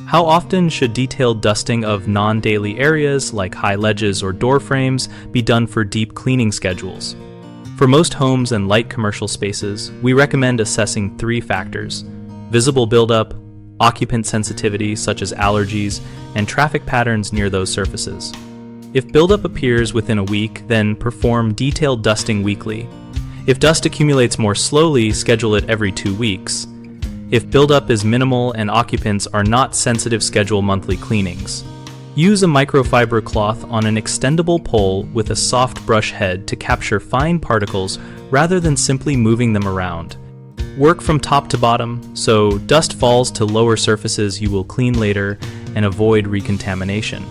How often should detailed dusting of non-daily areas like high ledges or door frames be done for deep cleaning schedules? For most homes and light commercial spaces, we recommend assessing 3 factors: visible buildup, occupant sensitivity such as allergies, and traffic patterns near those surfaces. If buildup appears within a week, then perform detailed dusting weekly. If dust accumulates more slowly, schedule it every 2 weeks. If buildup is minimal and occupants are not sensitive, schedule monthly cleanings. Use a microfiber cloth on an extendable pole with a soft brush head to capture fine particles rather than simply moving them around. Work from top to bottom, so dust falls to lower surfaces you will clean later and avoid recontamination.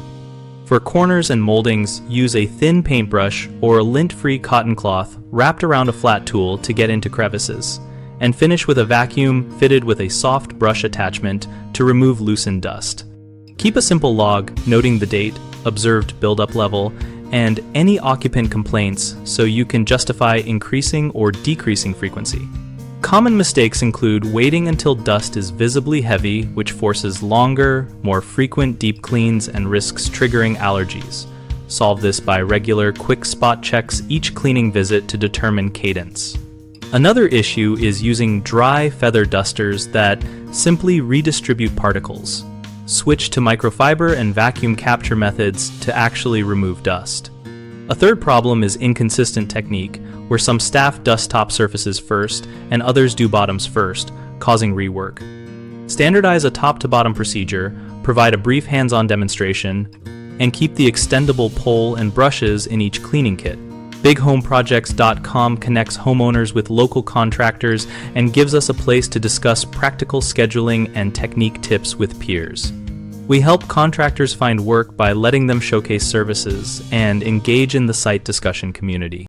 For corners and moldings, use a thin paintbrush or a lint-free cotton cloth wrapped around a flat tool to get into crevices, and finish with a vacuum fitted with a soft brush attachment to remove loosened dust. Keep a simple log noting the date, observed buildup level, and any occupant complaints so you can justify increasing or decreasing frequency. Common mistakes include waiting until dust is visibly heavy, which forces longer, more frequent deep cleans and risks triggering allergies. Solve this by regular, quick spot checks each cleaning visit to determine cadence. Another issue is using dry feather dusters that simply redistribute particles. Switch to microfiber and vacuum capture methods to actually remove dust. A third problem is inconsistent technique, where some staff dust top surfaces first and others do bottoms first, causing rework. Standardize a top-to-bottom procedure, provide a brief hands-on demonstration, and keep the extendable pole and brushes in each cleaning kit. BigHomeProjects.com connects homeowners with local contractors and gives us a place to discuss practical scheduling and technique tips with peers. We help contractors find work by letting them showcase services and engage in the site discussion community.